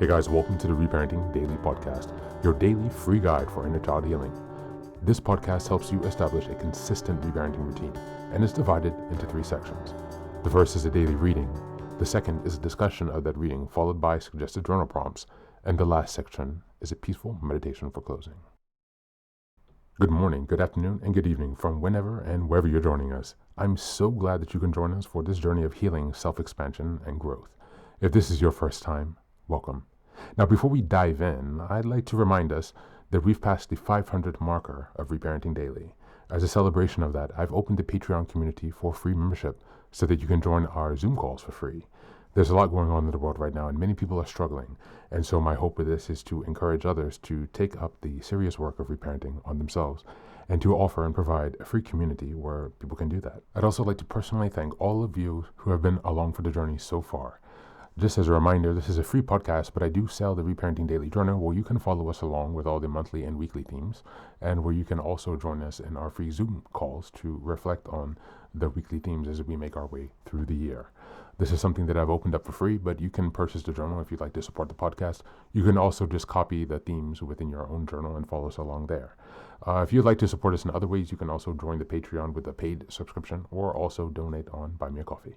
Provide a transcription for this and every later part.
Hey guys, welcome to the Reparenting Daily podcast, your daily free guide for inner child healing. This podcast helps you establish a consistent reparenting routine and is divided into 3 sections. The first is a daily reading, the second is a discussion of that reading followed by suggested journal prompts, and the last section is a peaceful meditation for closing. Good morning, good afternoon, and good evening from whenever and wherever you're joining us. I'm so glad that you can join us for this journey of healing, self-expansion, and growth. If this is your first time, welcome. Now, before we dive in, I'd like to remind us that we've passed the 500 marker of Reparenting Daily. As a celebration of that, I've opened the Patreon community for free membership so that you can join our Zoom calls for free. There's a lot going on in the world right now, and many people are struggling. And so my hope with this is to encourage others to take up the serious work of reparenting on themselves and to offer and provide a free community where people can do that. I'd also like to personally thank all of you who have been along for the journey so far. Just as a reminder, this is a free podcast, but I do sell the Reparenting Daily Journal where you can follow us along with all the monthly and weekly themes, and where you can also join us in our free Zoom calls to reflect on the weekly themes as we make our way through the year. This is something that I've opened up for free, but you can purchase the journal if you'd like to support the podcast. You can also just copy the themes within your own journal and follow us along there. If you'd like to support us in other ways, you can also join the Patreon with a paid subscription or also donate on Buy Me a Coffee.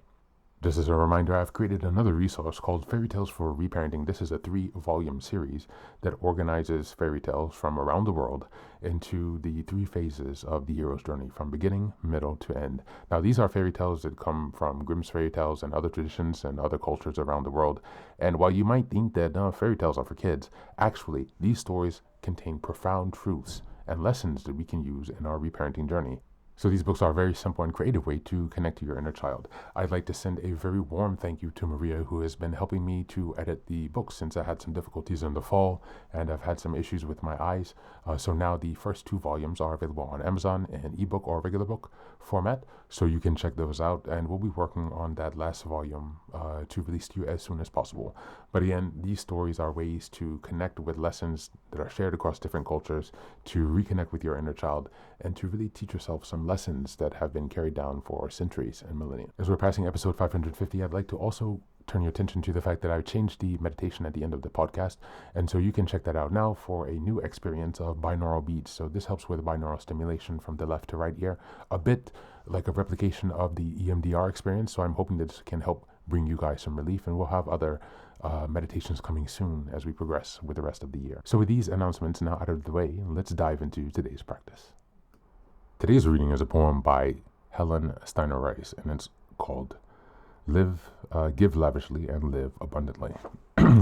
Just as a reminder, I've created another resource called Fairy Tales for Reparenting. This is a 3-volume series that organizes fairy tales from around the world into the 3 phases of the hero's journey, from beginning, middle, to end. Now, these are fairy tales that come from Grimm's fairy tales and other traditions and other cultures around the world. And while you might think that fairy tales are for kids, actually, these stories contain profound truths and lessons that we can use in our reparenting journey. So these books are a very simple and creative way to connect to your inner child. I'd like to send a very warm thank you to Maria, who has been helping me to edit the books since I had some difficulties in the fall and I've had some issues with my eyes. So now the first 2 volumes are available on Amazon in ebook or regular book format, so you can check those out, and we'll be working on that last volume to release to you as soon as possible. But again, these stories are ways to connect with lessons that are shared across different cultures, to reconnect with your inner child, and to really teach yourself some lessons that have been carried down for centuries and millennia. As we're passing episode 550, I'd like to also turn your attention to the fact that I've changed the meditation at the end of the podcast, and so you can check that out now for a new experience of binaural beats. So this helps with binaural stimulation from the left to right ear, a bit like a replication of the EMDR experience. So I'm hoping that this can help bring you guys some relief, and we'll have other meditations coming soon as we progress with the rest of the year. So with these announcements now out of the way, let's dive into today's practice. Today's reading is a poem by Helen Steiner, and it's called Give Lavishly and Live Abundantly.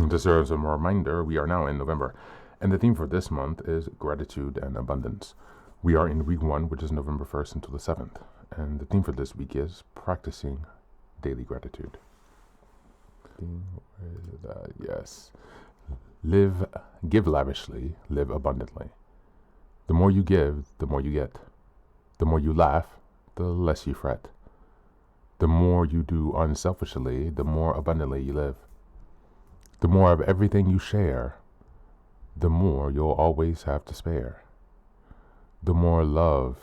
Just as a reminder, we are now in November, and the theme for this month is gratitude and abundance. We are in week 1, which is November 1st until the 7th, and the theme for this week is practicing daily gratitude. Yes. Give lavishly, live abundantly. The more you give, the more you get. The more you laugh, the less you fret. The more you do unselfishly, the more abundantly you live. The more of everything you share, the more you'll always have to spare. The more you love,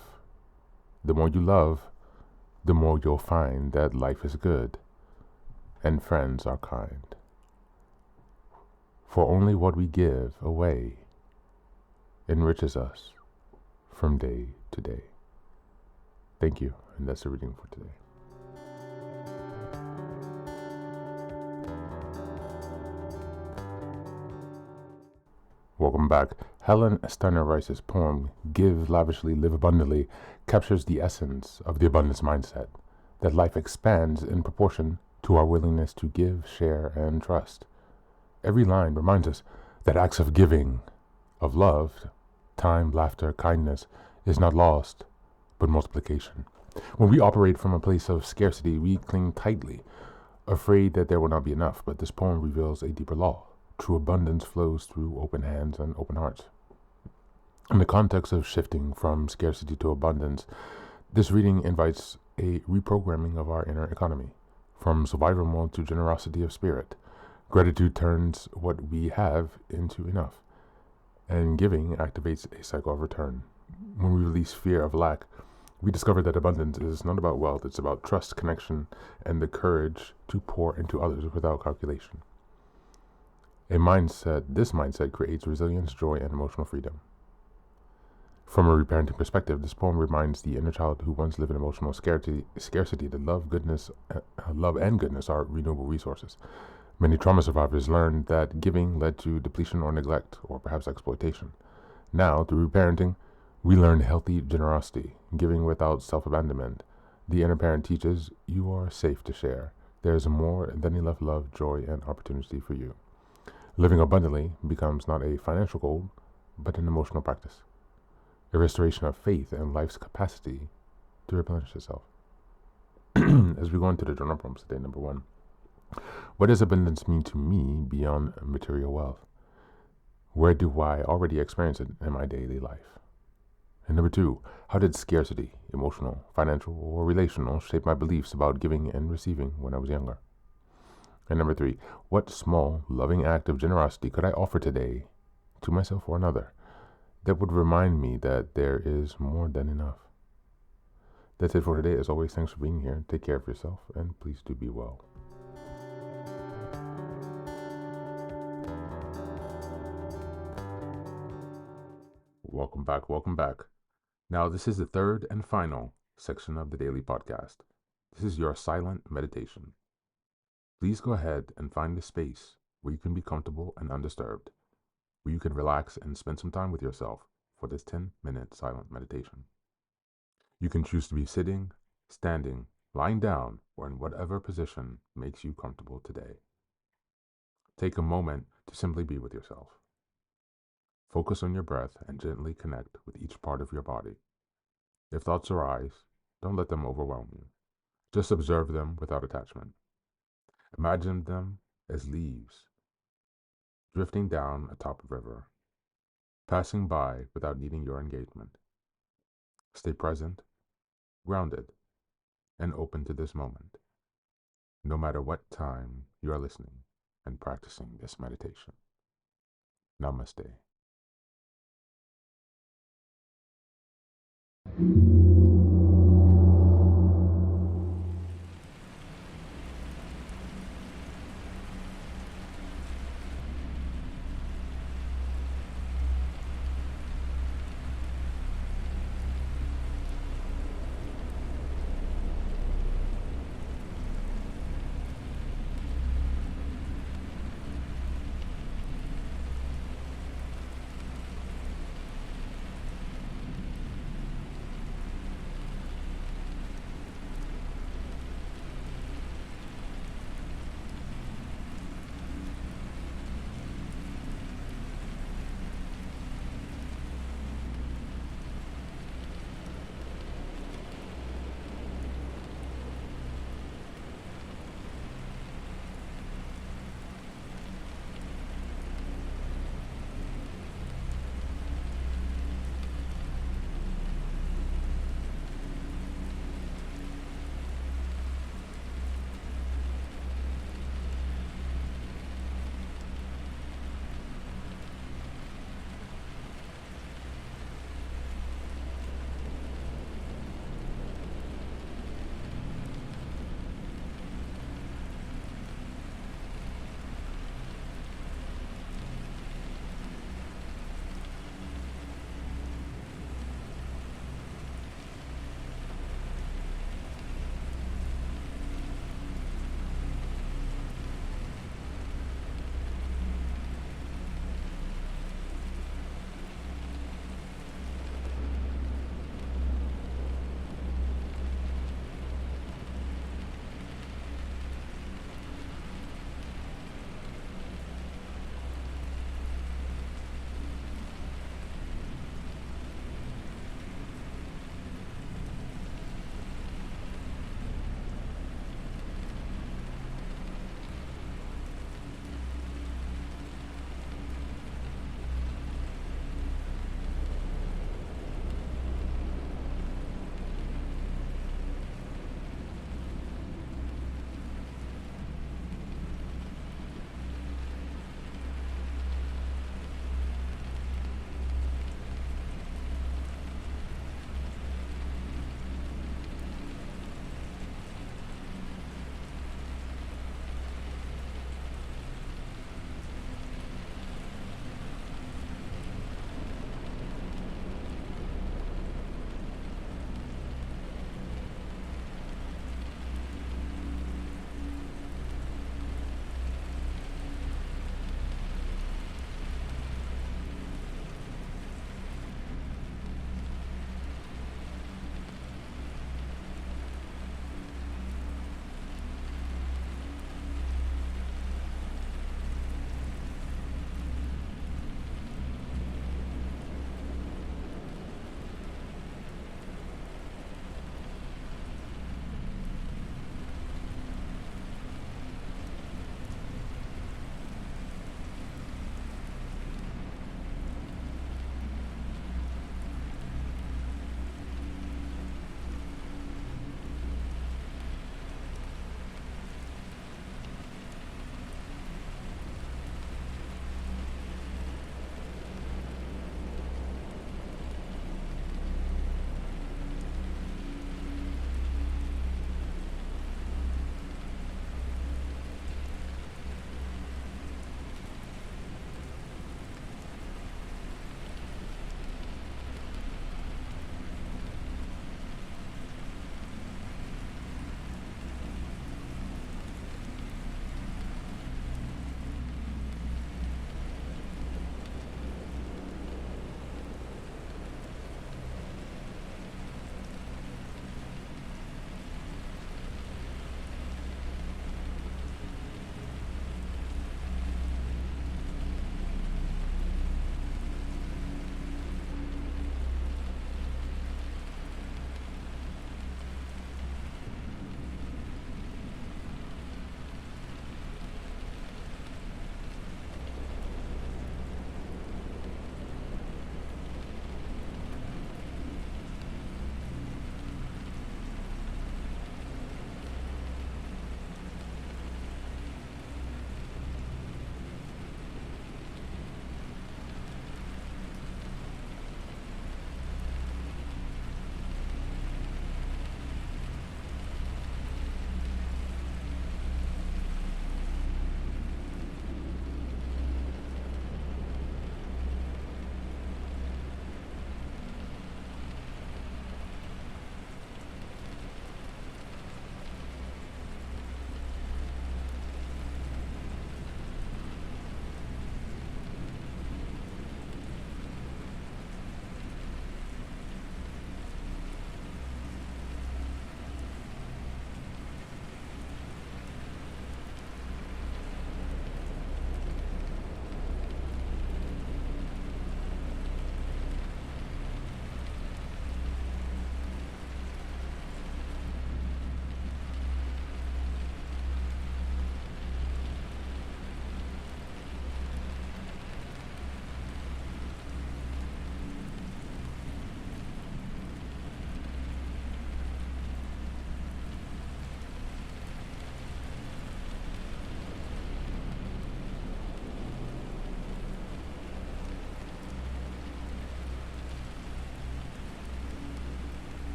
the more you'll find that life is good and friends are kind. For only what we give away enriches us from day to day. Thank you, and that's the reading for today. Welcome back. Helen Steiner Rice's poem, Give Lavishly, Live Abundantly, captures the essence of the abundance mindset, that life expands in proportion to our willingness to give, share, and trust. Every line reminds us that acts of giving, of love, time, laughter, kindness, is not lost, but multiplication. When we operate from a place of scarcity, we cling tightly, afraid that there will not be enough, but this poem reveals a deeper law. True abundance flows through open hands and open hearts. In the context of shifting from scarcity to abundance, this reading invites a reprogramming of our inner economy, from survival mode to generosity of spirit. Gratitude turns what we have into enough, and giving activates a cycle of return. When we release fear of lack, we discover that abundance is not about wealth, it's about trust, connection, and the courage to pour into others without calculation. This mindset creates resilience, joy, and emotional freedom. From a reparenting perspective, this poem reminds the inner child who once lived in emotional scarcity that love and goodness are renewable resources. Many trauma survivors learned that giving led to depletion or neglect, or perhaps exploitation. Now, through reparenting, we learn healthy generosity, giving without self-abandonment. The inner parent teaches you are safe to share. There is more than enough love, joy, and opportunity for you. Living abundantly becomes not a financial goal, but an emotional practice. A restoration of faith and life's capacity to replenish itself. As we go into the journal prompts today, number 1. What does abundance mean to me beyond material wealth? Where do I already experience it in my daily life? And number 2, how did scarcity, emotional, financial, or relational, shape my beliefs about giving and receiving when I was younger? And number 3, what small, loving act of generosity could I offer today to myself or another that would remind me that there is more than enough? That's it for today. As always, thanks for being here. Take care of yourself, and please do be well. Welcome back. Now, this is the third and final section of the daily podcast. This is your silent meditation. Please go ahead and find a space where you can be comfortable and undisturbed, where you can relax and spend some time with yourself for this 10-minute silent meditation. You can choose to be sitting, standing, lying down, or in whatever position makes you comfortable today. Take a moment to simply be with yourself. Focus on your breath and gently connect with each part of your body. If thoughts arise, don't let them overwhelm you. Just observe them without attachment. Imagine them as leaves drifting down atop a river, passing by without needing your engagement. Stay present, grounded, and open to this moment, no matter what time you are listening and practicing this meditation. Namaste.